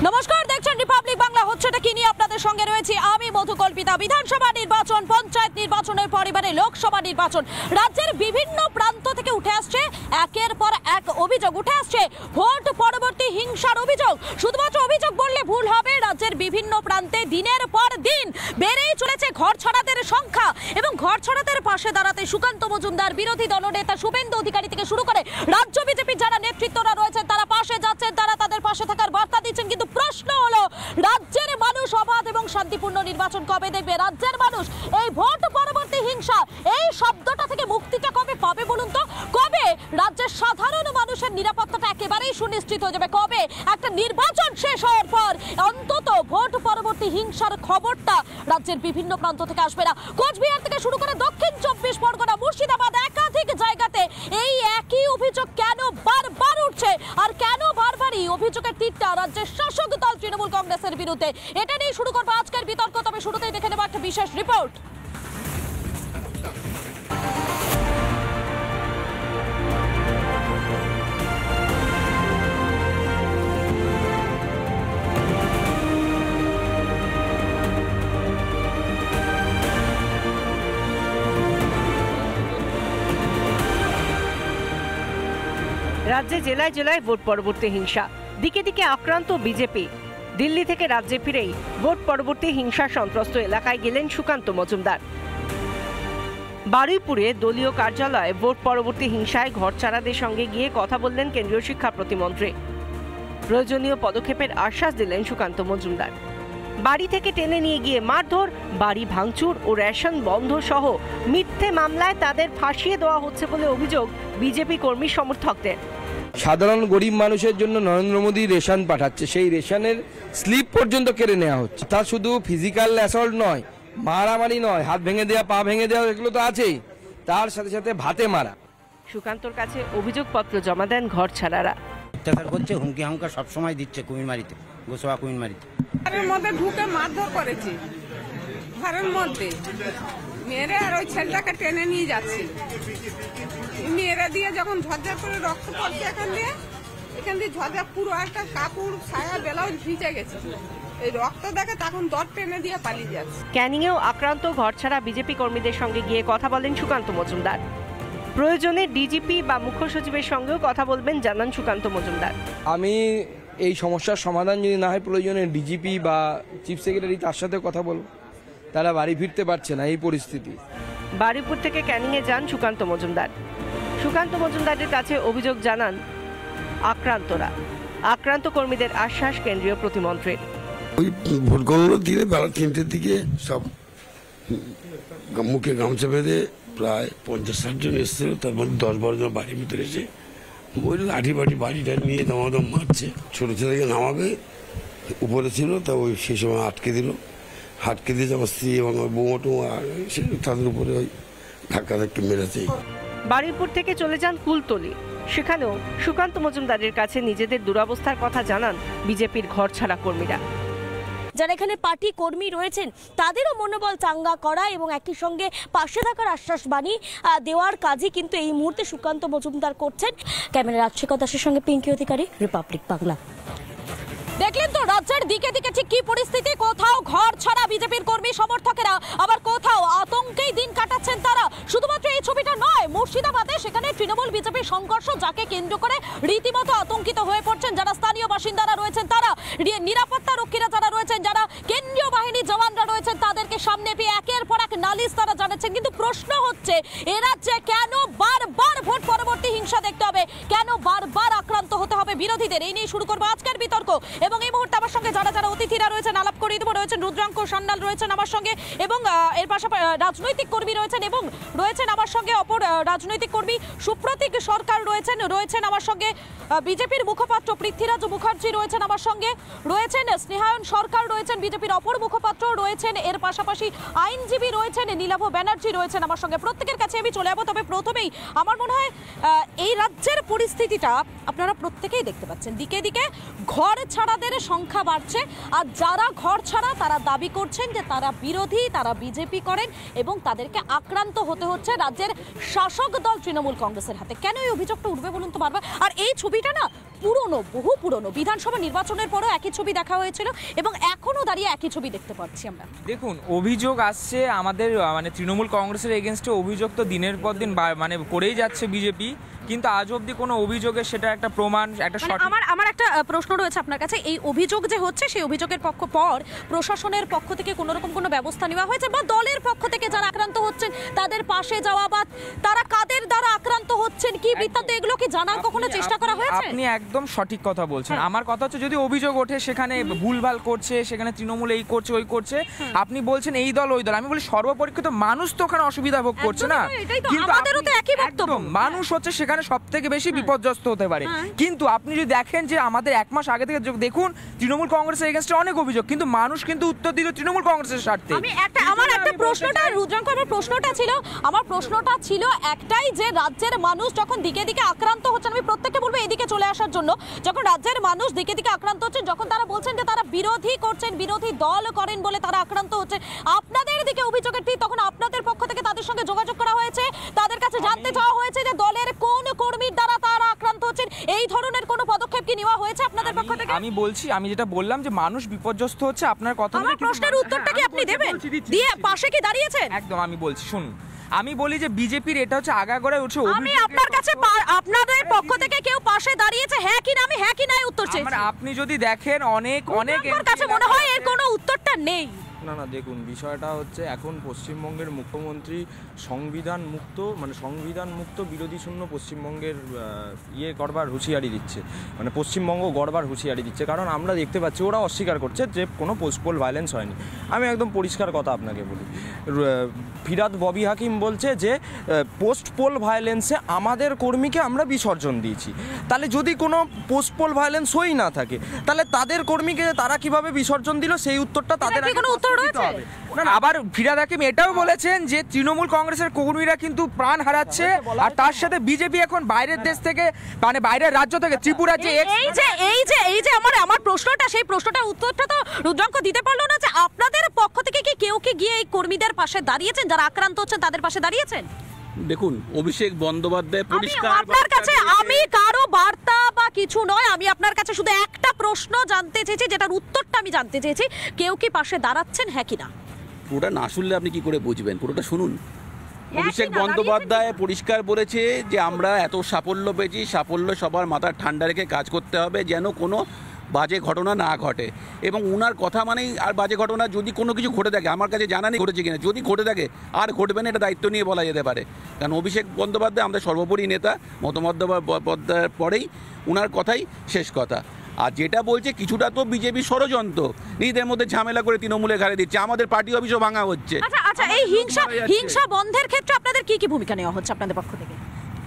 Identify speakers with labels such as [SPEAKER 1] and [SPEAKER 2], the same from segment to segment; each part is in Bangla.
[SPEAKER 1] নমস্কার, দেখছেন রিপাবলিক বাংলা। হচ্ছেটা কি নিয়ে আপনাদের সঙ্গে রয়েছে আমি মধুকল্পিতা। বিধানসভা নির্বাচন, পঞ্চায়েত নির্বাচনের পরিবারে লোকসভা নির্বাচন, রাজ্যের বিভিন্ন প্রান্ত থেকে উঠে আসছে একের পর এক অভিযোগ। উঠে আসছে ভোট পরবর্তী হিংসার অভিযোগ। শুধুমাত্র অভিযোগ বললে ভুল হবে, রাজ্যের বিভিন্ন প্রান্তে দিনের পর দিন বেড়েই চলেছে ঘর ছাড়াদের সংখ্যা এবং ঘর ছাড়াদের পাশে দাঁড়াতে সুকান্ত মজুমদার, বিরোধী দলনেতা শুভেন্দু অধিকারী থেকে শুরু করে রাজ্য বিজেপির যারা নেতৃত্বরা রয়েছেন তারা পাশে যাচ্ছেন, তারা তাদের পাশে থাকার বার্তা দিচ্ছেন। কিন্তু প্রশ্ন হলো, রাজ্যের মানুষ অবাধ এবং শান্তিপূর্ণ নির্বাচন কবে দেখবে? রাজ্যের মানুষ এই ভোট পরবর্তী হিংসা এই শব্দটা থেকে মুক্তিটা কবে পাবে বলুন তো? কবে রাজ্যের সাধারণ মানুষের নিরাপত্তাটা একেবারেই সুনিশ্চিত হয়ে যাবে? কবে একটা নির্বাচন শেষ হওয়ার পর অন্তত ভোট পরবর্তী হিংসার খবরটা রাজ্যের বিভিন্ন প্রান্ত থেকে আসবে না? কোচবিহার থেকে শুরু করে দক্ষিণ 24 পরগনা, মুর্শিদাবাদ, একাধিক জায়গাতে এই একই অভিযোগ কেন বারবার উঠছে? আর কেন বারবারই অভিযোগের তীরটা রাজ্যের শাসক দল তৃণমূল কংগ্রেসের বিরুদ্ধে? এটা নিয়ে শুরু করবো আজকের বিতর্ক। তবে শুরুতেই দেখে নেব একটা বিশেষ রিপোর্ট।
[SPEAKER 2] রাজ্যে জেলায় জেলায় ভোট পরবর্তী হিংসা, দিকে দিকে আক্রান্ত বিজেপি। দিল্লি থেকে রাজ্যে ফিরেই ভোট পরবর্তী হিংসা সন্ত্রস্ত এলাকায় গেলেন সুকান্ত মজুমদার। বারুইপুরে দলীয় কার্যালয়ে ভোট পরবর্তী হিংসায় ঘরছাড়াদের সঙ্গে গিয়ে কথা বললেন কেন্দ্রীয় শিক্ষা প্রতিমন্ত্রী। প্রয়োজনীয় পদক্ষেপের আশ্বাস দিলেন সুকান্ত মজুমদার। বাড়ি থেকে টেনে নিয়ে গিয়ে মারধর, বাড়ি ভাঙচুর ও রেশন বন্ধ সহ মিথ্যে মামলায় তাদের ফাঁসিয়ে দেওয়া হচ্ছে বলে অভিযোগ বিজেপি কর্মী সমর্থকদের।
[SPEAKER 3] সাধারণ গরিব মানুষের জন্য নরেন্দ্র মোদী রেশন পাঠাচ্ছে, সেই রেশনের স্লিপ পর্যন্ত কেড়ে নেওয়া হচ্ছে। তা শুধু ফিজিক্যাল অ্যাসল্ট নয়, মারামারি নয়, হাত ভেঙে দেওয়া, পা ভেঙে দেওয়া, এগুলো তো আছেই, তার সাথে সাথে ভাতে মারা।
[SPEAKER 2] সুকান্তর কাছে অভিযোগপত্র জমা দেন ঘর ছাড়ারা।
[SPEAKER 4] অত্যাচার করছে, হুমকি হামকা সবসময় দিচ্ছে কুমিরমারিতে, গোসবা কুমিরমারিতে।
[SPEAKER 5] ঘরের মধ্যে ঢুকে মারধর করেছে, ঘরের মধ্যে মেয়েরা আর ওই ছেলেটাকে টেনে নিয়ে যাচ্ছে। মেয়েরা দিয়ে যখন ঝরঝর করে রক্ত পড়ছে এখান দিয়ে ঝরঝর পুরো একটা কাপড় ছায়া ব্লাউজ ভিজে গেছে। এই রক্ত দেখে তখন দর টেনে দিয়ে পালিয়ে যাচ্ছে।
[SPEAKER 2] ক্যানিংয়েও আক্রান্ত ঘরছাড়া বিজেপি কর্মীদের সঙ্গে গিয়ে কথা বলেন সুকান্ত মজুমদার। প্রয়োজনে ডিজিপি বা মুখ্য সচিবের সঙ্গেও কথা বলবেন জানান সুকান্ত মজুমদার।
[SPEAKER 3] আমি এই সমস্যার সমাধান যদি না হয়, প্রয়োজনে ডিজিপি বা চিফ সেক্রেটারি তার সাথে কথা বলবো। তারা বাড়ি ফিরতে পারছে না এই পরিস্থিতি।
[SPEAKER 2] বারুইপুর থেকে ক্যানিংয়ে যান সুকান্ত মজুমদার। সুকান্ত মজুমদারের কাছে অভিযোগ জানান আক্রান্তরা। আক্রান্ত কর্মীদের আশ্বাস কেন্দ্রীয় প্রতিমন্ত্রীর।
[SPEAKER 6] ওই ভোট গণনার দিনে বেলা 3টের দিকে সব মুখে গামছা বেঁধে প্রায় 50-60 জন এসেছিল। তার মধ্যে 10-12 জন বাড়ির ভিতরে এসে ওই লাঠি বাড়িটা নিয়ে দমাদম মারছে। ছোটো ছেলেকে নামাবে উপরে ছিল, তা ওই সেই সময় আটকে দিয়ে আমার স্ত্রী এবং বৌমাটো তাদের উপরে ওই ধাক্কা মেরেছে।
[SPEAKER 2] বারুইপুর থেকে চলে যান কুলতলি। সেখানেও সুকান্ত মজুমদারের কাছে নিজেদের দুরবস্থার কথা জানান বিজেপির ঘরছাড়া কর্মীরা।
[SPEAKER 1] যারা এখানে পার্টি কর্মী রয়েছেন তাদেরও মনোবল চাঙ্গা করা এবং একই সঙ্গে পাশে থাকার আশ্বাস বাণী দেওয়ার কাজই কিন্তু এই মুহূর্তে সুকান্ত মজুমদার করছেন। ক্যামেরা রাজশেখর দাসের সঙ্গে পিঙ্কি অধিকারী, রিপাবলিক বাংলা। দেখলেন তো রাজ্যের দিকে দিকে ঠিক কি পরিস্থিতি। কোথাও ঘর ছাড়া বিজেপির কর্মী সমর্থকেরা, আবার কোথাও আতঙ্কেই দিন কাটাচ্ছেন তারা। শুধুমাত্র এই ছবিটা নয়, মুর্শিদাবাদে সেখানে তৃণমূল বিজেপির সংঘর্ষ, যাকে কেন্দ্র করে রীতিমতো আতঙ্কিত হয়ে পড়ছেন যারা স্থানীয় বাসিন্দারা রয়েছেন, তারা নিরাপত্তা রক্ষীরা যারা রয়েছেন, যারা কেন্দ্রীয় বাহিনী জওয়ানরা রয়েছেন, তাদেরকে সামনে পেয়ে একের পর এক নালিশ তারা জানাচ্ছেন। কিন্তু প্রশ্ন হচ্ছে, এ রাজ্যে কেন বারবার ভোট পরবর্তী হিংসা দেখতে হবে? কেন বারবার আক্রান্ত হতে হবে বিরোধীদের? এই নিয়ে শুরু করবো আজকের বিতর্ক। এবং এই মুহূর্তে আমার সঙ্গে যারা যারা অতিথিরা রয়েছেন আলাপ করিয়ে দেবো। রয়েছেন রুদ্রাঙ্ক সান্যাল রয়েছেন আমার সঙ্গে, এবং এর পাশাপাশি রাজনৈতিক কর্মী রয়েছেন, এবং রয়েছেন আমার সঙ্গে অপর রাজনৈতিক কর্মী সুপ্রতীক সরকার রয়েছেন আমার সঙ্গে বিজেপির মুখপাত্র পৃথ্বীরাজ মুখার্জি রয়েছেন আমার সঙ্গে, রয়েছেন স্নেহায়ন সরকার রয়েছেন বিজেপির অপর মুখপাত্র রয়েছেন, এর পাশাপাশি আইনজীবী রয়েছেন নীলাভ ব্যানার্জি রয়েছেন আমার সঙ্গে। প্রত্যেকের কাছে আমি চলে যাবো। তবে প্রথমেই আমার মনে হয় এই রাজ্যের পরিস্থিতিটা আপনারা প্রত্যেকেই
[SPEAKER 7] দেখতে পাচ্ছেন দিকে দিকে ঘর ছাড়াদের সংখ্যা বাড়ছে, আর যারা ঘর ছাড়া তারা দাবি করছেন যে তারা বিরোধী, তারা বিজেপি করেন এবং তাদেরকে আক্রান্ত হতে হচ্ছে রাজ্যের শাসক দল তৃণমূল কংগ্রেসের হাতে। কেন এই অভিযোগটা উঠবে বলুন তো বারবার? আর এই ছবিটা না পুরনো, বহু পুরনো, বিধানসভা নির্বাচনের পরেও একই ছবি দেখা হয়েছিল এবং এখনো দাঁড়িয়ে একই ছবি দেখতে পাচ্ছি আমরা।
[SPEAKER 8] দেখুন, অভিযোগ আসছে আমাদের মানে তৃণমূল কংগ্রেসের এগেনস্টে, অভিযোগ তো দিনের পর দিন মানে করেই যাচ্ছে বিজেপি, কিন্তু আজ অবধি কোনো অভিযোগে সেটা একটা প্রমাণ, একটা
[SPEAKER 7] আমার একটা প্রশ্ন রয়েছে আপনার কাছে। এই অভিযোগ যে হচ্ছে সেই অভিযোগের পর প্রশাসনের পক্ষ থেকে কোনো রকম কোনো ব্যবস্থা নেওয়া হয়েছে, বা দলের পক্ষ থেকে যারা আক্রান্ত হচ্ছেন তাদের পাশে যাওয়া, বা তারা কাদের দ্বারা আক্রান্ত হচ্ছেন, কি বৃত্তান্ত, এগুলো কি জানার কখনো চেষ্টা করা হয়েছে?
[SPEAKER 8] আপনি একদম সঠিক কথা বলছেন। আমার কথা হচ্ছে যদি অভিযোগ ওঠে সেখানে ভুলভাল করছে, সেখানে তৃণমূল এই করছে ওই করছে, আপনি বলছেন এই দল ওই দল, আমি বলি সর্বপরিক্ষিত মানুষ তো ওখানে অসুবিধা ভোগ করছে না,
[SPEAKER 7] কিন্তু আমাদেরও তো একই বক্তব্য।
[SPEAKER 8] মানুষ হচ্ছে সেখানে সব থেকে বেশি বিপর্যস্ত হতে পারে। কিন্তু আপনি যদি দেখেন যে আমাদের 1 মাস আগে থেকে দেখুন তৃণমূল কংগ্রেসের এগেইনস্টে অনেক অভিযোগ, কিন্তু মানুষ কিন্তু উত্তর দিল তৃণমূল কংগ্রেসের স্বার্থে।
[SPEAKER 7] আমার একটা প্রশ্নটা রুদ্রাঙ্ক, আমার প্রশ্নটা ছিল একটাই, যে রাজ্যের মানুষ যখন দিকে দিকে আক্রান্ত হচ্ছেন, আমি প্রত্যেককে বলবো এদিকে চলে আসার জন্য, যখন রাজ্যের মানুষ দিকে দিকে আক্রান্ত হচ্ছেন, যখন তারা বলছেন যে তারা বিরোধী করছেন, বিরোধী দল করেন বলে তারা আক্রান্ত হচ্ছেন, আপনাদের দিকে অভিযোগের ঠিক তখন আপনাদের পক্ষ থেকে তাদের সঙ্গে যোগাযোগ করা হয়েছে, তাদের কাছে জানতে চাওয়া হয়েছে যে দলের কোন কর্মীর দ্বারা তারা আক্রান্ত হচ্ছেন, এই ধরনের কোনো পদক্ষেপ কি নেওয়া হয়েছে আপনাদের পক্ষ থেকে?
[SPEAKER 8] আমি বলছি, আমি যেটা বললাম যে মানুষ বিপর্যস্ত হচ্ছে, আপনার কথা
[SPEAKER 7] আমার প্রশ্নের উত্তরটা কি আপনি দেবেন? দিয়ে পাশে কি দাঁড়িয়েছেন?
[SPEAKER 8] একদম আমি বলছি, শুনুন, আমি বলি যে বিজেপির এটা হচ্ছে আগাগোড়ায় উঠছে।
[SPEAKER 7] আমি আপনার কাছে আপনাদের পক্ষ থেকে কেউ পাশে দাঁড়িয়েছে, হ্যাঁ কি না? আমি হ্যাঁ কি না উত্তর চাই।
[SPEAKER 8] আপনি যদি দেখেন অনেক
[SPEAKER 7] আমার কাছে মনে হয় এর কোনো উত্তরটা নেই।
[SPEAKER 9] না না, দেখুন, বিষয়টা হচ্ছে এখন পশ্চিমবঙ্গের মুখ্যমন্ত্রী সংবিধান মুক্ত বিরোধী শূন্য পশ্চিমবঙ্গের করবার হুঁশিয়ারি দিচ্ছে, মানে পশ্চিমবঙ্গ গড়বার হুঁশিয়ারি দিচ্ছে। কারণ আমরা দেখতে পাচ্ছি ওরা অস্বীকার করছে যে কোনো পোস্ট পোল ভায়োলেন্স হয়নি। আমি একদম পরিষ্কার কথা আপনাকে বলি, ফিরাদ ববি হাকিম বলছে যে পোস্ট পোল ভায়োলেন্সে আমাদের কর্মীকে আমরা বিসর্জন দিয়েছি। তাহলে যদি কোনো পোস্ট পোল ভায়োলেন্স হই না থাকে, তাহলে তাদের কর্মীকে তারা কিভাবে বিসর্জন দিল সেই উত্তরটা তাদের
[SPEAKER 8] আবার ফিরাদ হাকিম এটাও বলেছেন যে তৃণমূল কংগ্রেসের কর্মীরা কিন্তু প্রাণ হারাচ্ছে, আর তার সাথে বিজেপি এখন বাইরের দেশ থেকে, মানে বাইরের রাজ্য থেকে, ত্রিপুরা যে
[SPEAKER 7] এই যে আমার প্রশ্নটা, সেই প্রশ্নটার উত্তরটা তো রুদ্রাঙ্ক দিতে পারলো না, যে আপনাদের পক্ষ থেকে কি কেউ কি গিয়ে এই কর্মীদের পাশে দাঁড়িয়েছেন, যারা আক্রান্ত হচ্ছেন তাদের পাশে দাঁড়িয়েছেন?
[SPEAKER 10] দেখুন, অভিষেক বন্দ্যোপাধ্যায় পরিষ্কার,
[SPEAKER 7] আপনার কাছে আমি কারো বার্তা বা কিছু নয়, আমি আপনার কাছে শুধু একটা প্রশ্ন জানতে চেয়েছি, যেটার উত্তরটা আমি জানতে চেয়েছি, কেউ কি পাশে দাঁড়াচ্ছেন, হ্যাঁ কি না?
[SPEAKER 10] পুরোটা না শুনলে আপনি কি করে বুঝবেন? পুরোটা শুনুন। অভিষেক বন্দ্যোপাধ্যায় পরিষ্কার বলেছে যে আমরা এত সাফল্য পেয়েছি, সাফল্য সবার মাথা ঠান্ডা রেখে কাজ করতে হবে যেন কোনো বাজে ঘটনা না ঘটে। এবং উনার কথা মানেই, আর বাজে ঘটনা যদি কোনো কিছু ঘটে থাকে, আমার কাছে জানা নেই ঘটেছে কিনা, যদি ঘটে থাকে আর ঘটবে না, এটা দায়িত্ব নিয়ে বলা যেতে পারে। কারণ অভিষেক বন্দ্যোপাধ্যায় আমাদের সর্বোপরি নেতা, মমতা বন্দ্যোপাধ্যায়ের পরেই উনার কথাই শেষ কথা। আর যেটা বলছে কিছুটা তো বিজেপি ষড়যন্ত্র, নিজেদের মধ্যে ঝামেলা করে তৃণমূলে ঘাড়ে দিচ্ছে, আমাদের পার্টি অফিসও ভাঙা হচ্ছে।
[SPEAKER 7] আচ্ছা, এই হিংসা বন্ধের ক্ষেত্রে আপনাদের কি ভূমিকা নেওয়া হচ্ছে আপনাদের পক্ষ থেকে?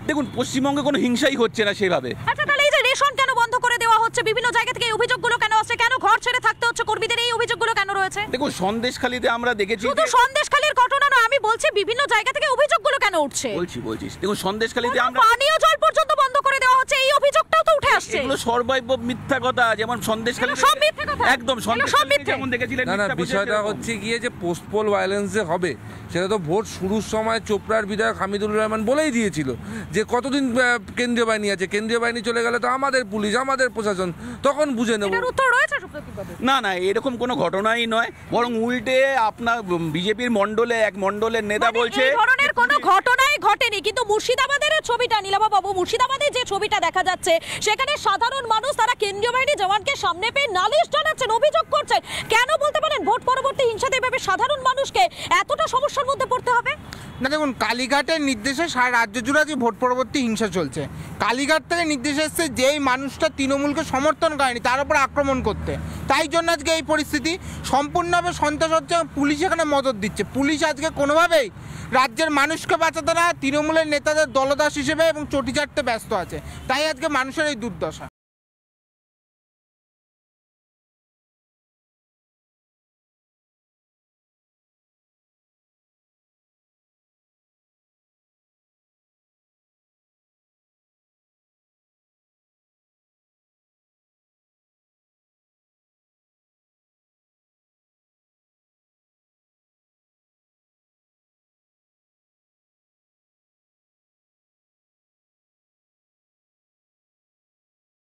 [SPEAKER 10] দেখুন, পশ্চিমবঙ্গে কোনো হিংসাই হচ্ছে না সেভাবে।
[SPEAKER 7] আচ্ছা, তাহলে এই যে রেশন কেন বন্ধ করে দেওয়া হচ্ছে, বিভিন্ন জায়গা থেকে এই অভিযোগগুলো কেন আসছে, কেন ঘর ছেড়ে থাকতে হচ্ছে কর্মীদের, এই অভিযোগগুলো কেন রয়েছে?
[SPEAKER 10] দেখুন, সন্দেশখালীতে আমরা দেখেছি,
[SPEAKER 7] শুধু সন্দেশখালীর ঘটনা নয়, আমি বলছি বিভিন্ন জায়গা থেকে অভিযোগগুলো কেন উঠছে।
[SPEAKER 10] বলছি দেখুন, সন্দেশখালীতে আমরা
[SPEAKER 7] পানীয় জল পর্যন্ত বন্ধ করে দেওয়া হচ্ছে, এই অভিযোগটাও তো উঠে আসছে।
[SPEAKER 10] এগুলো সর্বৈব মিথ্যা কথা। যেমন সন্দেশখালী
[SPEAKER 7] সব মিথ্যা কথা,
[SPEAKER 10] একদম সন্দেশখালী যেমন দেখেছিলেন।
[SPEAKER 3] না, বিষয়টা হচ্ছে গিয়ে যে পোস্ট পোল ভায়োলেন্স যে হবে, সেটা তো ভোট শুরুর সময় চোপড়ার বিধায়ক হামিদুর রহমান বলেই দিয়েছিল যে কতদিন কেন্দ্রীয় বাহিনী আছে, কেন্দ্রীয় বাহিনী চলে গেলে তো আমাদের পুলিশ, আমাদের প্রশাসন, তখন বুঝে নেব।
[SPEAKER 10] না, এরকম কোনো ঘটনাই নয়, বরং উল্টে আপনার বিজেপির এক মণ্ডলের নেতা বলছে
[SPEAKER 7] এই ধরনের কোনো ঘটনাই ঘটেনি। কিন্তু মুর্শিদাবাদের ছবিটা, নীলাভবাবু, মুর্শিদাবাদে যে ছবিটা দেখা যাচ্ছে, সেখানে সাধারণ মানুষ তারা কেন্দ্রীয় বাহিনী জওয়ানকে সামনে পেয়ে নালিশ জানাচ্ছেন, অভিযোগ করছেন। কেন বলতে পারেন ভোট পরবর্তী হিংসাতে এভাবে সাধারণ মানুষকে এতটা সমস্যার মধ্যে পড়তে হবে?
[SPEAKER 11] না, দেখুন, কালীঘাটের নির্দেশে সারা রাজ্য জুড়ে আজ ভোট পরবর্তী হিংসা চলছে। কালীঘাট থেকে নির্দেশ এসছে যেই মানুষটা তৃণমূলকে সমর্থন করেনি তার উপর আক্রমণ করতে, তাই জন্য আজকে এই পরিস্থিতি। সম্পূর্ণভাবে সন্ত্রাস হচ্ছে, পুলিশ এখানে মদত দিচ্ছে। পুলিশ আজকে কোনোভাবেই রাজ্যের মানুষকে বাঁচাতে না, তৃণমূলের নেতাদের দলদাস হিসেবে এবং চটি চাটতে ব্যস্ত আছে, তাই আজকে মানুষের এই দুর্দশা।